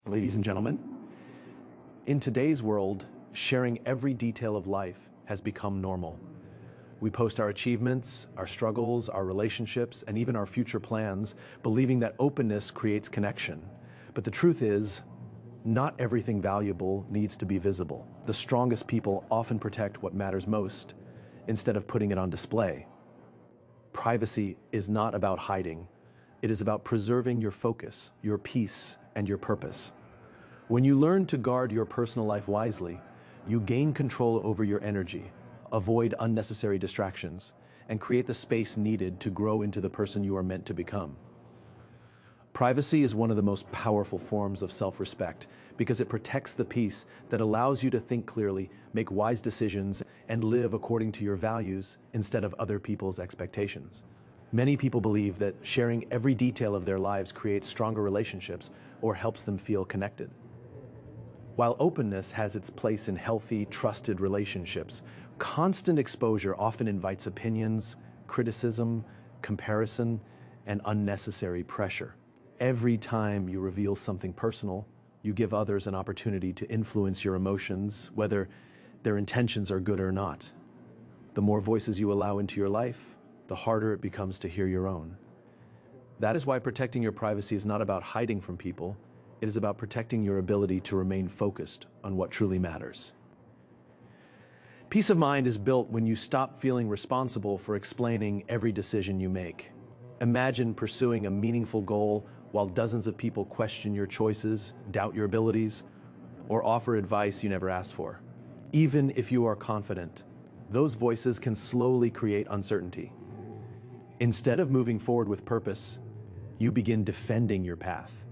Ladies and gentlemen, in today's world, sharing every detail of life has become normal. We post our achievements, our struggles, our relationships, and even our future plans, believing that openness creates connection. But the truth is, not everything valuable needs to be visible. The strongest people often protect what matters most instead of putting it on display. Privacy is not about hiding. It is about preserving your focus, your peace, and your purpose. When you learn to guard your personal life wisely, you gain control over your energy, avoid unnecessary distractions, and create the space needed to grow into the person you are meant to become. Privacy is one of the most powerful forms of self-respect because it protects the peace that allows you to think clearly, make wise decisions, and live according to your values instead of other people's expectations. Many people believe that sharing every detail of their lives creates stronger relationships or helps them feel connected. While openness has its place in healthy, trusted relationships, constant exposure often invites opinions, criticism, comparison, and unnecessary pressure. Every time you reveal something personal, you give others an opportunity to influence your emotions, whether their intentions are good or not. The more voices you allow into your life, the harder it becomes to hear your own. That is why protecting your privacy is not about hiding from people. It is about protecting your ability to remain focused on what truly matters. Peace of mind is built when you stop feeling responsible for explaining every decision you make. Imagine pursuing a meaningful goal while dozens of people question your choices, doubt your abilities, or offer advice you never asked for. Even if you are confident, those voices can slowly create uncertainty. Instead of moving forward with purpose, you begin defending your path.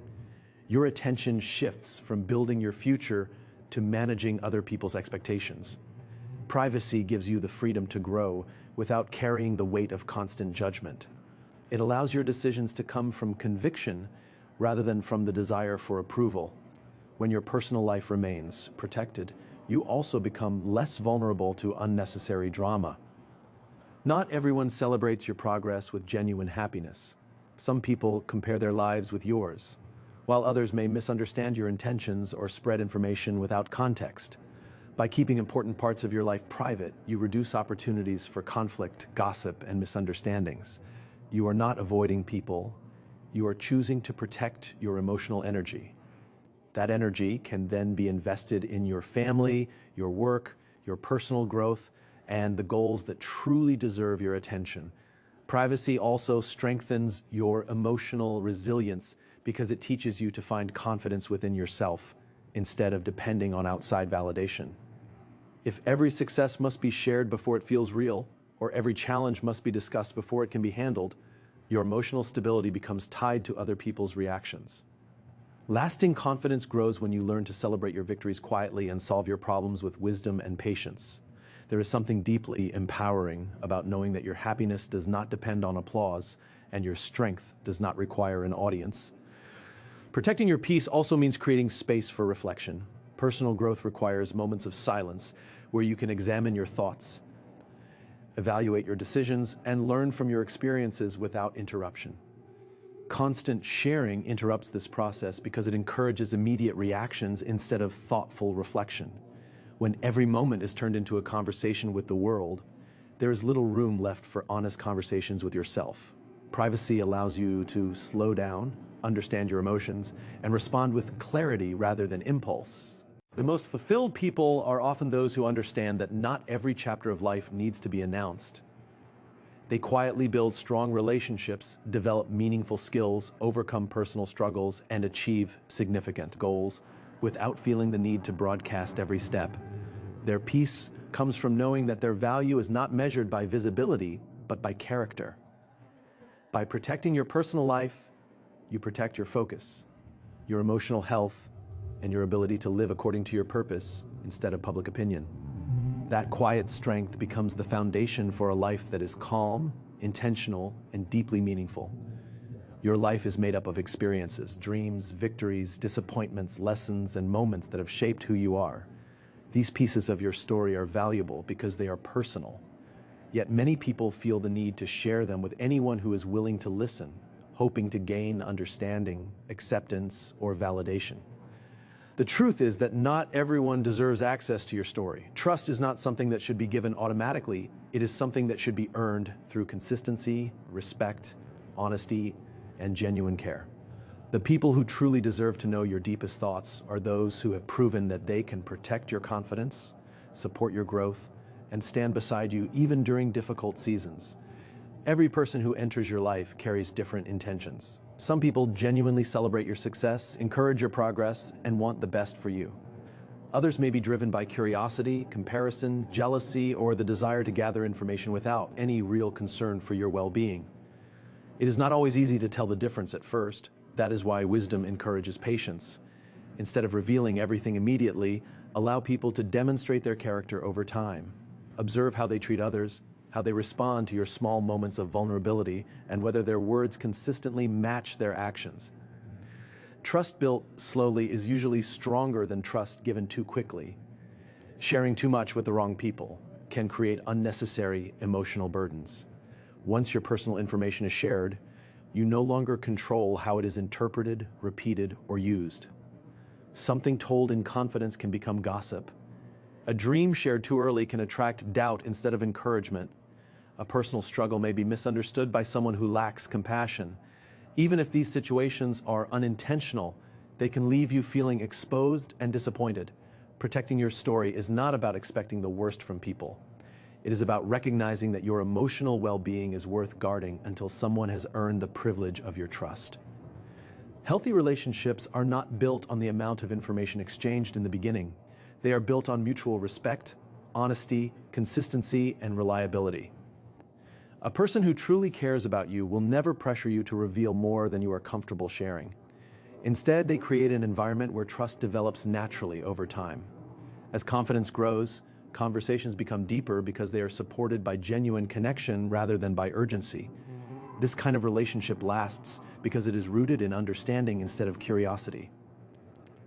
Your attention shifts from building your future to managing other people's expectations. Privacy gives you the freedom to grow without carrying the weight of constant judgment. It allows your decisions to come from conviction rather than from the desire for approval. When your personal life remains protected, you also become less vulnerable to unnecessary drama. Not everyone celebrates your progress with genuine happiness. Some people compare their lives with yours, while others may misunderstand your intentions or spread information without context. By keeping important parts of your life private, you reduce opportunities for conflict, gossip, and misunderstandings. You are not avoiding people. You are choosing to protect your emotional energy. That energy can then be invested in your family, your work, your personal growth, and the goals that truly deserve your attention. Privacy also strengthens your emotional resilience because it teaches you to find confidence within yourself instead of depending on outside validation. If every success must be shared before it feels real, or every challenge must be discussed before it can be handled, your emotional stability becomes tied to other people's reactions. Lasting confidence grows when you learn to celebrate your victories quietly and solve your problems with wisdom and patience. There is something deeply empowering about knowing that your happiness does not depend on applause and your strength does not require an audience. Protecting your peace also means creating space for reflection. Personal growth requires moments of silence where you can examine your thoughts, evaluate your decisions, and learn from your experiences without interruption. Constant sharing interrupts this process because it encourages immediate reactions instead of thoughtful reflection. When every moment is turned into a conversation with the world, there is little room left for honest conversations with yourself. Privacy allows you to slow down, understand your emotions, and respond with clarity rather than impulse. The most fulfilled people are often those who understand that not every chapter of life needs to be announced. They quietly build strong relationships, develop meaningful skills, overcome personal struggles, and achieve significant goals without feeling the need to broadcast every step. Their peace comes from knowing that their value is not measured by visibility, but by character. By protecting your personal life, you protect your focus, your emotional health, and your ability to live according to your purpose instead of public opinion. That quiet strength becomes the foundation for a life that is calm, intentional, and deeply meaningful. Your life is made up of experiences, dreams, victories, disappointments, lessons, and moments that have shaped who you are. These pieces of your story are valuable because they are personal. Yet many people feel the need to share them with anyone who is willing to listen, hoping to gain understanding, acceptance, or validation. The truth is that not everyone deserves access to your story. Trust is not something that should be given automatically. It is something that should be earned through consistency, respect, honesty, and genuine care. The people who truly deserve to know your deepest thoughts are those who have proven that they can protect your confidence, support your growth, and stand beside you even during difficult seasons. Every person who enters your life carries different intentions. Some people genuinely celebrate your success, encourage your progress, and want the best for you. Others may be driven by curiosity, comparison, jealousy, or the desire to gather information without any real concern for your well-being. It is not always easy to tell the difference at first. That is why wisdom encourages patience. Instead of revealing everything immediately, allow people to demonstrate their character over time. Observe how they treat others, how they respond to your small moments of vulnerability, and whether their words consistently match their actions. Trust built slowly is usually stronger than trust given too quickly. Sharing too much with the wrong people can create unnecessary emotional burdens. Once your personal information is shared, you no longer control how it is interpreted, repeated, or used. Something told in confidence can become gossip. A dream shared too early can attract doubt instead of encouragement. A personal struggle may be misunderstood by someone who lacks compassion. Even if these situations are unintentional, they can leave you feeling exposed and disappointed. Protecting your story is not about expecting the worst from people. It is about recognizing that your emotional well-being is worth guarding until someone has earned the privilege of your trust. Healthy relationships are not built on the amount of information exchanged in the beginning. They are built on mutual respect, honesty, consistency, and reliability. A person who truly cares about you will never pressure you to reveal more than you are comfortable sharing. Instead, they create an environment where trust develops naturally over time. As confidence grows, conversations become deeper because they are supported by genuine connection rather than by urgency. This kind of relationship lasts because it is rooted in understanding instead of curiosity.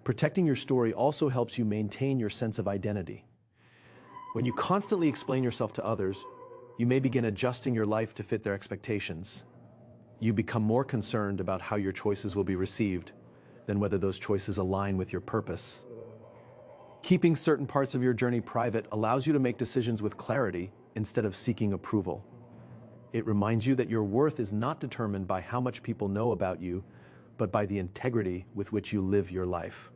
Protecting your story also helps you maintain your sense of identity. When you constantly explain yourself to others, you may begin adjusting your life to fit their expectations. You become more concerned about how your choices will be received than whether those choices align with your purpose. Keeping certain parts of your journey private allows you to make decisions with clarity instead of seeking approval. It reminds you that your worth is not determined by how much people know about you, but by the integrity with which you live your life.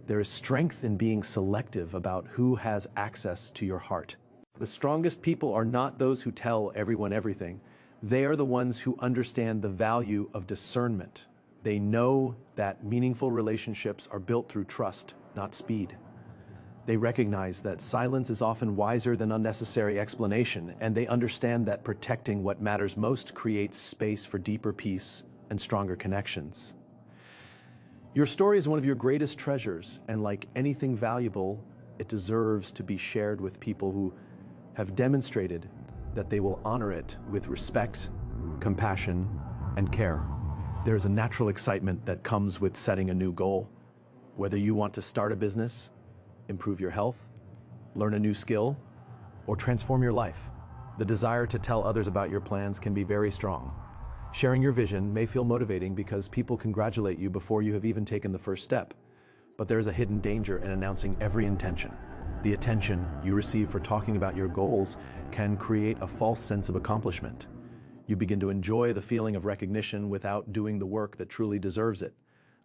There is strength in being selective about who has access to your heart. The strongest people are not those who tell everyone everything. They are the ones who understand the value of discernment. They know that meaningful relationships are built through trust, not speed. They recognize that silence is often wiser than unnecessary explanation, and they understand that protecting what matters most creates space for deeper peace and stronger connections. Your story is one of your greatest treasures, and like anything valuable, it deserves to be shared with people who have demonstrated that they will honor it with respect, compassion, and care. There is a natural excitement that comes with setting a new goal. Whether you want to start a business, improve your health, learn a new skill, or transform your life, the desire to tell others about your plans can be very strong. Sharing your vision may feel motivating because people congratulate you before you have even taken the first step. But there is a hidden danger in announcing every intention. The attention you receive for talking about your goals can create a false sense of accomplishment. You begin to enjoy the feeling of recognition without doing the work that truly deserves it.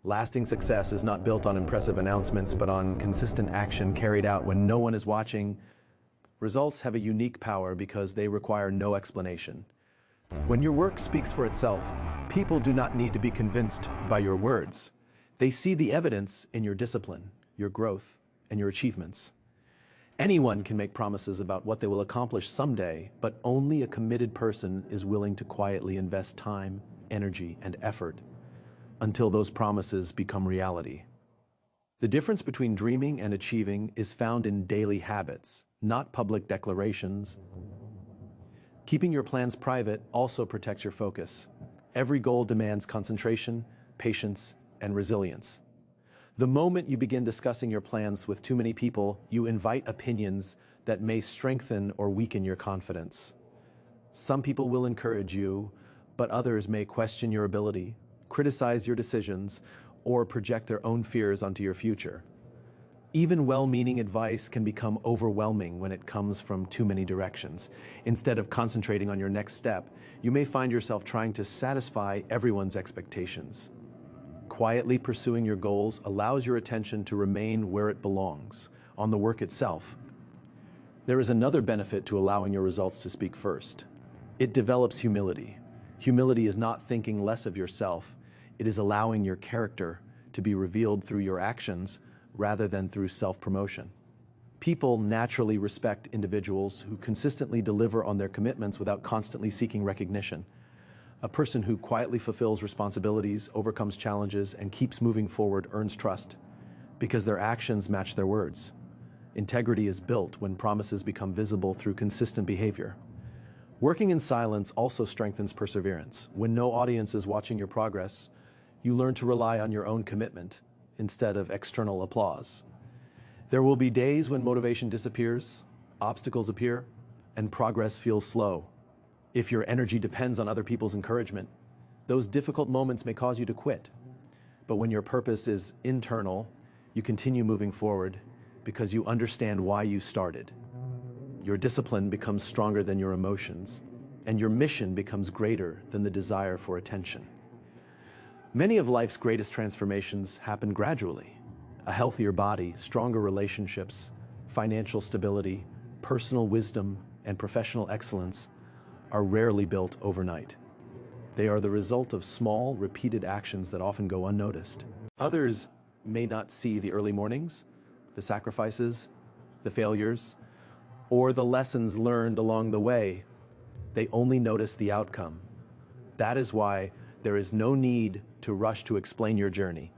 Lasting success is not built on impressive announcements, but on consistent action carried out when no one is watching. Results have a unique power because they require no explanation. When your work speaks for itself, people do not need to be convinced by your words. They see the evidence in your discipline, your growth, and your achievements. Anyone can make promises about what they will accomplish someday, but only a committed person is willing to quietly invest time, energy, and effort until those promises become reality. The difference between dreaming and achieving is found in daily habits, not public declarations. Keeping your plans private also protects your focus. Every goal demands concentration, patience, and resilience. The moment you begin discussing your plans with too many people, you invite opinions that may strengthen or weaken your confidence. Some people will encourage you, but others may question your ability, criticize your decisions, or project their own fears onto your future. Even well-meaning advice can become overwhelming when it comes from too many directions. Instead of concentrating on your next step, you may find yourself trying to satisfy everyone's expectations. Quietly pursuing your goals allows your attention to remain where it belongs, on the work itself. There is another benefit to allowing your results to speak first. It develops humility. Humility is not thinking less of yourself. It is allowing your character to be revealed through your actions rather than through self-promotion. People naturally respect individuals who consistently deliver on their commitments without constantly seeking recognition. A person who quietly fulfills responsibilities, overcomes challenges, and keeps moving forward earns trust because their actions match their words. Integrity is built when promises become visible through consistent behavior. Working in silence also strengthens perseverance. When no audience is watching your progress, you learn to rely on your own commitment instead of external applause. There will be days when motivation disappears, obstacles appear, and progress feels slow. If your energy depends on other people's encouragement, those difficult moments may cause you to quit. But when your purpose is internal, you continue moving forward because you understand why you started. Your discipline becomes stronger than your emotions, and your mission becomes greater than the desire for attention. Many of life's greatest transformations happen gradually. A healthier body, stronger relationships, financial stability, personal wisdom, and professional excellence are rarely built overnight. They are the result of small, repeated actions that often go unnoticed. Others may not see the early mornings, the sacrifices, the failures, or the lessons learned along the way. They only notice the outcome. That is why there is no need to rush to explain your journey.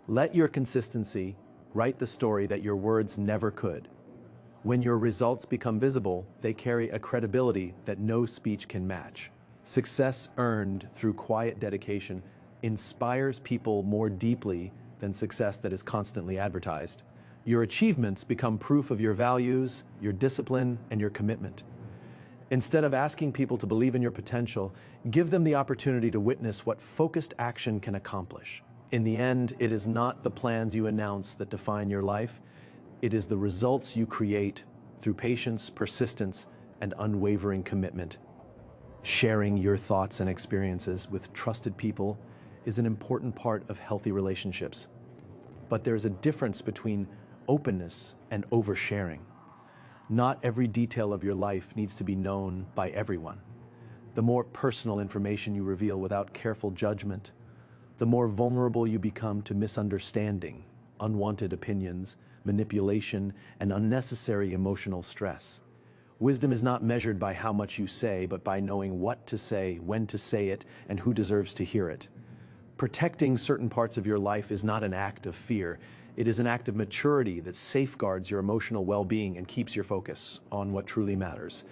Let your consistency write the story that your words never could. When your results become visible, they carry a credibility that no speech can match. Success earned through quiet dedication inspires people more deeply than success that is constantly advertised. Your achievements become proof of your values, your discipline, and your commitment. Instead of asking people to believe in your potential, give them the opportunity to witness what focused action can accomplish. In the end, it is not the plans you announce that define your life. It is the results you create through patience, persistence, and unwavering commitment. Sharing your thoughts and experiences with trusted people is an important part of healthy relationships. But there's a difference between openness and oversharing. Not every detail of your life needs to be known by everyone. The more personal information you reveal without careful judgment, the more vulnerable you become to misunderstanding, unwanted opinions, manipulation, and unnecessary emotional stress. Wisdom is not measured by how much you say, but by knowing what to say, when to say it, and who deserves to hear it. Protecting certain parts of your life is not an act of fear. It is an act of maturity that safeguards your emotional well-being and keeps your focus on what truly matters.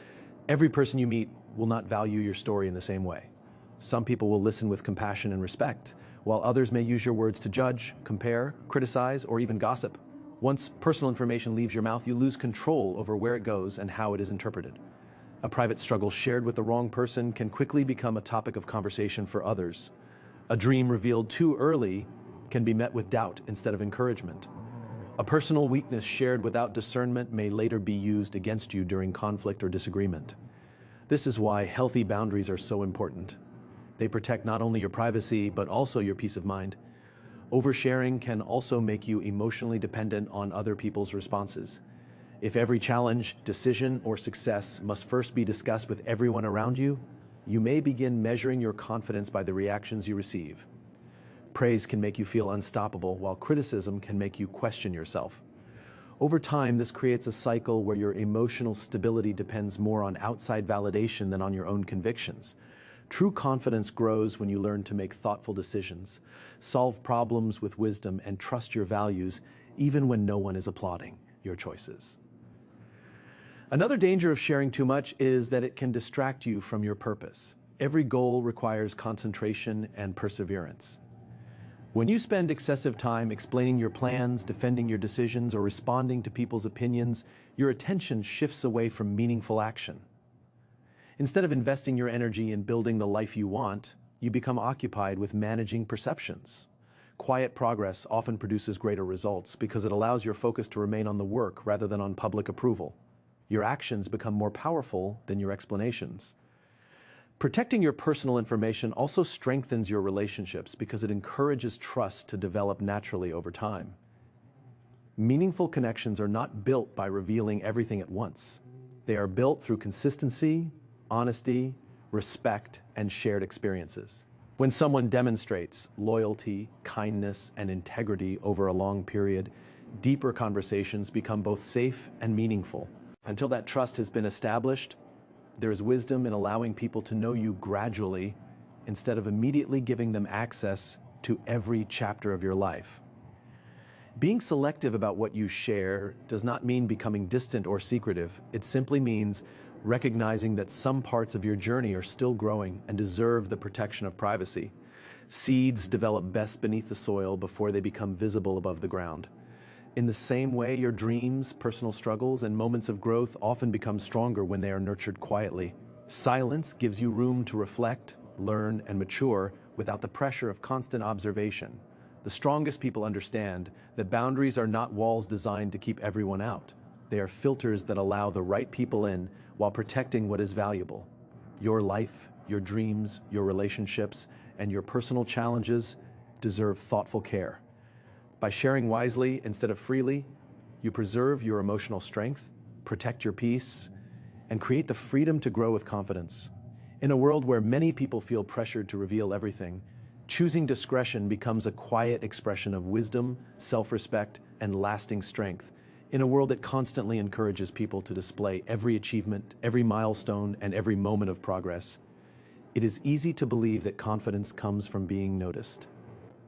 Every person you meet will not value your story in the same way. Some people will listen with compassion and respect, while others may use your words to judge, compare, criticize, or even gossip. Once personal information leaves your mouth, you lose control over where it goes and how it is interpreted. A private struggle shared with the wrong person can quickly become a topic of conversation for others. A dream revealed too early can be met with doubt instead of encouragement. A personal weakness shared without discernment may later be used against you during conflict or disagreement. This is why healthy boundaries are so important. They protect not only your privacy, but also your peace of mind. Oversharing can also make you emotionally dependent on other people's responses. If every challenge, decision, or success must first be discussed with everyone around you, you may begin measuring your confidence by the reactions you receive. Praise can make you feel unstoppable, while criticism can make you question yourself. Over time, this creates a cycle where your emotional stability depends more on outside validation than on your own convictions. True confidence grows when you learn to make thoughtful decisions, solve problems with wisdom, and trust your values even when no one is applauding your choices. Another danger of sharing too much is that it can distract you from your purpose. Every goal requires concentration and perseverance. When you spend excessive time explaining your plans, defending your decisions, or responding to people's opinions, your attention shifts away from meaningful action. Instead of investing your energy in building the life you want, you become occupied with managing perceptions, Quiet progress often produces greater results because it allows your focus to remain on the work rather than on public approval. Your actions become more powerful than your explanations. Protecting your personal information also strengthens your relationships because it encourages trust to develop naturally over time. Meaningful connections are not built by revealing everything at once. They are built through consistency, honesty, respect, and shared experiences. When someone demonstrates loyalty, kindness, and integrity over a long period, deeper conversations become both safe and meaningful. Until that trust has been established, there is wisdom in allowing people to know you gradually instead of immediately giving them access to every chapter of your life. Being selective about what you share does not mean becoming distant or secretive. It simply means recognizing that some parts of your journey are still growing and deserve the protection of privacy. Seeds develop best beneath the soil before they become visible above the ground. In the same way, your dreams, personal struggles, and moments of growth often become stronger when they are nurtured quietly. Silence gives you room to reflect, learn, and mature without the pressure of constant observation. The strongest people understand that boundaries are not walls designed to keep everyone out. They are filters that allow the right people in while protecting what is valuable. Your life, your dreams, your relationships, and your personal challenges deserve thoughtful care. By sharing wisely instead of freely, you preserve your emotional strength, protect your peace, and create the freedom to grow with confidence. In a world where many people feel pressured to reveal everything, choosing discretion becomes a quiet expression of wisdom, self-respect, and lasting strength. In a world that constantly encourages people to display every achievement, every milestone, and every moment of progress, it is easy to believe that confidence comes from being noticed.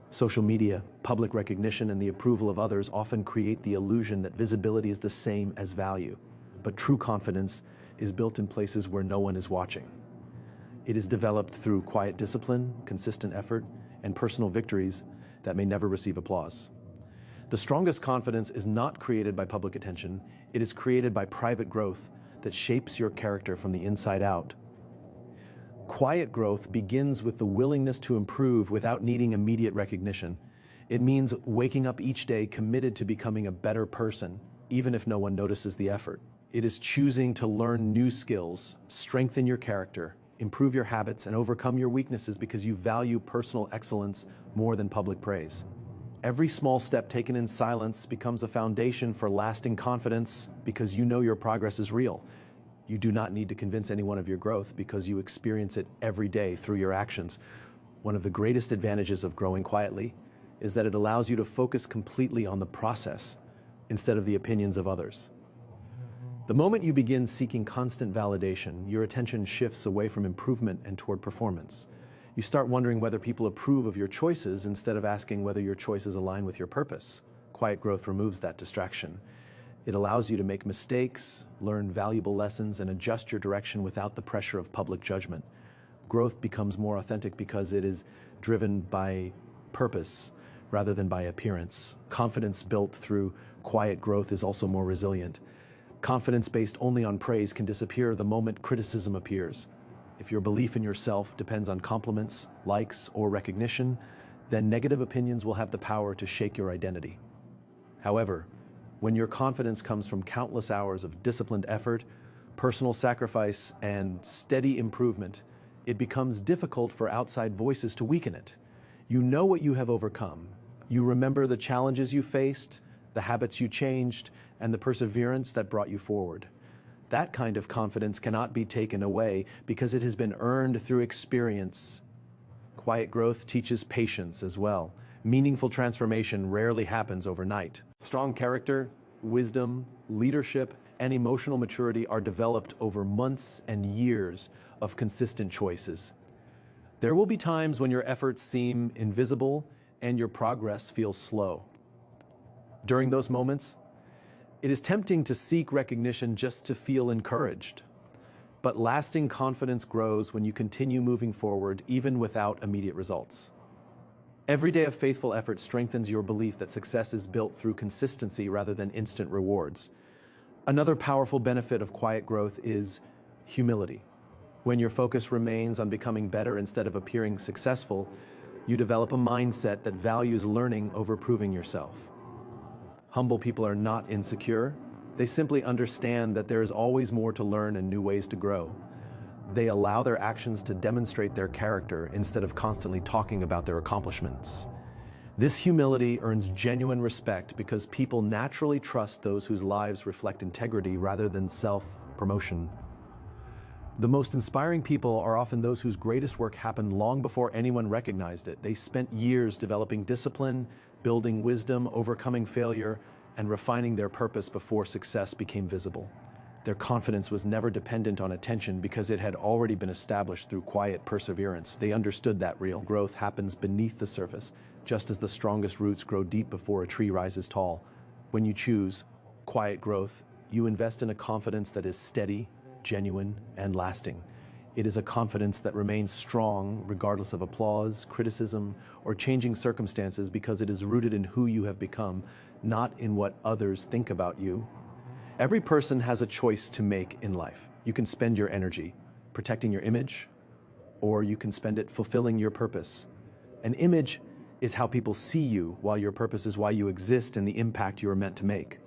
Social media, public recognition, and the approval of others often create the illusion that visibility is the same as value. But true confidence is built in places where no one is watching. It is developed through quiet discipline, consistent effort, and personal victories that may never receive applause. The strongest confidence is not created by public attention. It is created by private growth that shapes your character from the inside out. Quiet growth begins with the willingness to improve without needing immediate recognition. It means waking up each day committed to becoming a better person, even if no one notices the effort. It is choosing to learn new skills, strengthen your character, improve your habits, and overcome your weaknesses because you value personal excellence more than public praise. Every small step taken in silence becomes a foundation for lasting confidence because you know your progress is real. You do not need to convince anyone of your growth because you experience it every day through your actions. One of the greatest advantages of growing quietly is that it allows you to focus completely on the process instead of the opinions of others. The moment you begin seeking constant validation, your attention shifts away from improvement and toward performance. You start wondering whether people approve of your choices instead of asking whether your choices align with your purpose. Quiet growth removes that distraction. It allows you to make mistakes, learn valuable lessons, and adjust your direction without the pressure of public judgment. Growth becomes more authentic because it is driven by purpose rather than by appearance. Confidence built through quiet growth is also more resilient. Confidence based only on praise can disappear the moment criticism appears. If your belief in yourself depends on compliments, likes, or recognition, then negative opinions will have the power to shake your identity. However, when your confidence comes from countless hours of disciplined effort, personal sacrifice, and steady improvement, it becomes difficult for outside voices to weaken it. You know what you have overcome. You remember the challenges you faced, the habits you changed, and the perseverance that brought you forward. That kind of confidence cannot be taken away because it has been earned through experience. Quiet growth teaches patience as well. Meaningful transformation rarely happens overnight. Strong character, wisdom, leadership, and emotional maturity are developed over months and years of consistent choices. There will be times when your efforts seem invisible and your progress feels slow. During those moments, it is tempting to seek recognition just to feel encouraged. But lasting confidence grows when you continue moving forward even without immediate results. Every day of faithful effort strengthens your belief that success is built through consistency rather than instant rewards. Another powerful benefit of quiet growth is humility. When your focus remains on becoming better instead of appearing successful, You develop a mindset that values learning over proving yourself. Humble people are not insecure. They simply understand that there is always more to learn and new ways to grow. They allow their actions to demonstrate their character instead of constantly talking about their accomplishments. This humility earns genuine respect because people naturally trust those whose lives reflect integrity rather than self-promotion. The most inspiring people are often those whose greatest work happened long before anyone recognized it. They spent years developing discipline, building wisdom, overcoming failure, and refining their purpose before success became visible. Their confidence was never dependent on attention because it had already been established through quiet perseverance. They understood that real growth happens beneath the surface, just as the strongest roots grow deep before a tree rises tall. When you choose quiet growth, you invest in a confidence that is steady, genuine, and lasting. It is a confidence that remains strong regardless of applause, criticism, or changing circumstances because it is rooted in who you have become, not in what others think about you. Every person has a choice to make in life. You can spend your energy protecting your image, or you can spend it fulfilling your purpose. An image is how people see you, while your purpose is why you exist and the impact you are meant to make.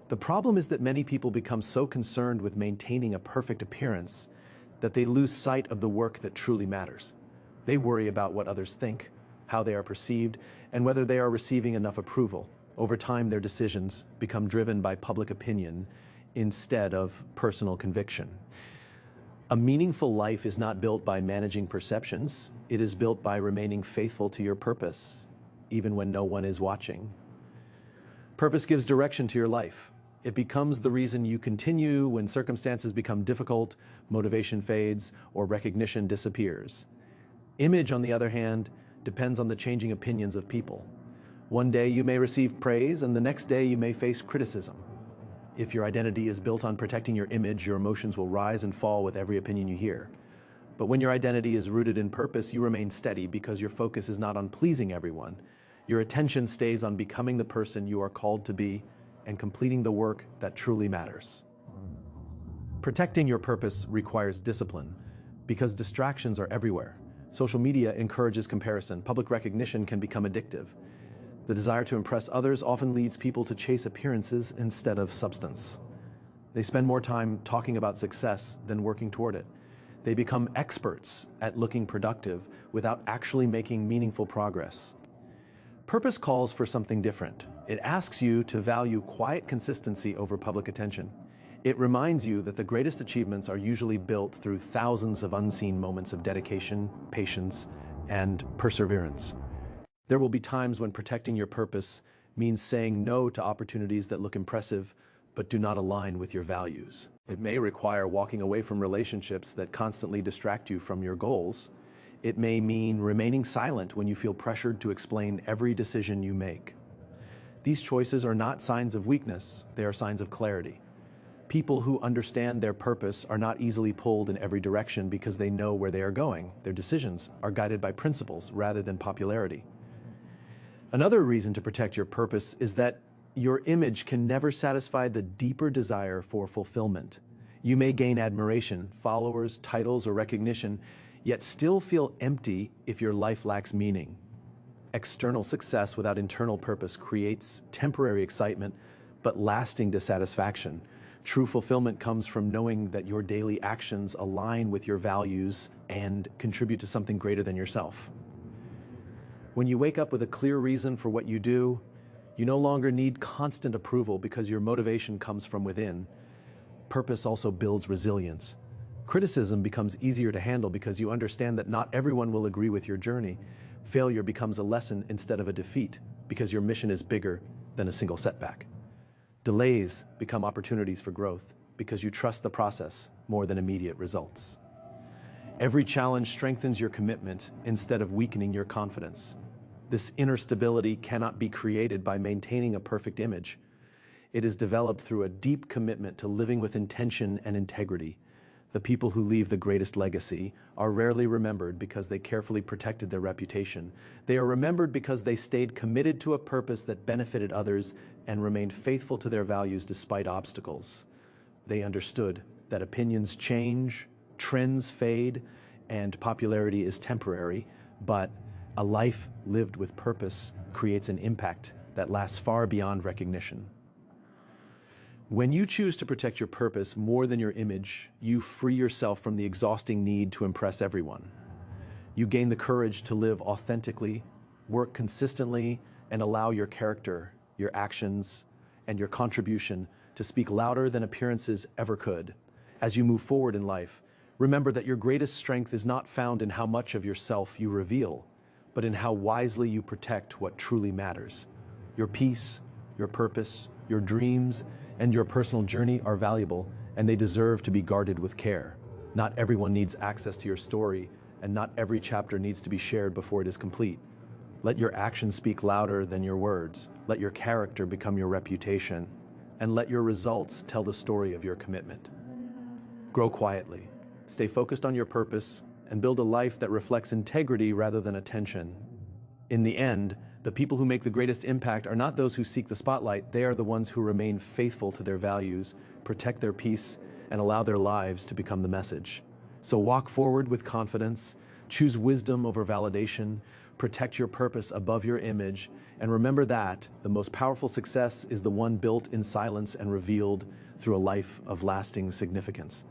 The problem is that many people become so concerned with maintaining a perfect appearance that they lose sight of the work that truly matters. They worry about what others think, how they are perceived, and whether they are receiving enough approval. Over time, their decisions become driven by public opinion instead of personal conviction. A meaningful life is not built by managing perceptions. It is built by remaining faithful to your purpose, even when no one is watching. Purpose gives direction to your life. It becomes the reason you continue when circumstances become difficult, motivation fades, or recognition disappears. Image, on the other hand, depends on the changing opinions of people. One day you may receive praise, and the next day you may face criticism. If your identity is built on protecting your image, your emotions will rise and fall with every opinion you hear. But when your identity is rooted in purpose, you remain steady because your focus is not on pleasing everyone. Your attention stays on becoming the person you are called to be and completing the work that truly matters. Protecting your purpose requires discipline because distractions are everywhere. Social media encourages comparison. Public recognition can become addictive. The desire to impress others often leads people to chase appearances instead of substance. They spend more time talking about success than working toward it. They become experts at looking productive without actually making meaningful progress. Purpose calls for something different. It asks you to value quiet consistency over public attention. It reminds you that the greatest achievements are usually built through thousands of unseen moments of dedication, patience, and perseverance. There will be times when protecting your purpose means saying no to opportunities that look impressive but do not align with your values. It may require walking away from relationships that constantly distract you from your goals. It may mean remaining silent when you feel pressured to explain every decision you make. These choices are not signs of weakness, they are signs of clarity. People who understand their purpose are not easily pulled in every direction because they know where they are going. Their decisions are guided by principles rather than popularity. Another reason to protect your purpose is that your image can never satisfy the deeper desire for fulfillment. You may gain admiration, followers, titles, or recognition, yet still feel empty if your life lacks meaning. External success without internal purpose creates temporary excitement, but lasting dissatisfaction. True fulfillment comes from knowing that your daily actions align with your values and contribute to something greater than yourself. When you wake up with a clear reason for what you do, you no longer need constant approval because your motivation comes from within. Purpose also builds resilience. Criticism becomes easier to handle because you understand that not everyone will agree with your journey. Failure becomes a lesson instead of a defeat because your mission is bigger than a single setback. Delays become opportunities for growth because you trust the process more than immediate results. Every challenge strengthens your commitment instead of weakening your confidence. This inner stability cannot be created by maintaining a perfect image. It is developed through a deep commitment to living with intention and integrity. The people who leave the greatest legacy are rarely remembered because they carefully protected their reputation. They are remembered because they stayed committed to a purpose that benefited others and remained faithful to their values despite obstacles. They understood that opinions change, trends fade, and popularity is temporary, but A life lived with purpose creates an impact that lasts far beyond recognition. When you choose to protect your purpose more than your image, you free yourself from the exhausting need to impress everyone. You gain the courage to live authentically, work consistently, and allow your character, your actions, and your contribution to speak louder than appearances ever could. As you move forward in life, remember that your greatest strength is not found in how much of yourself you reveal, but in how wisely you protect what truly matters. Your peace, your purpose, your dreams, and your personal journey are valuable, and they deserve to be guarded with care. Not everyone needs access to your story, and not every chapter needs to be shared before it is complete. Let your actions speak louder than your words. Let your character become your reputation, and let your results tell the story of your commitment. Grow quietly, stay focused on your purpose, and build a life that reflects integrity rather than attention. In the end, the people who make the greatest impact are not those who seek the spotlight. They are the ones who remain faithful to their values, protect their peace, and allow their lives to become the message. So walk forward with confidence, choose wisdom over validation, protect your purpose above your image, and remember that the most powerful success is the one built in silence and revealed through a life of lasting significance.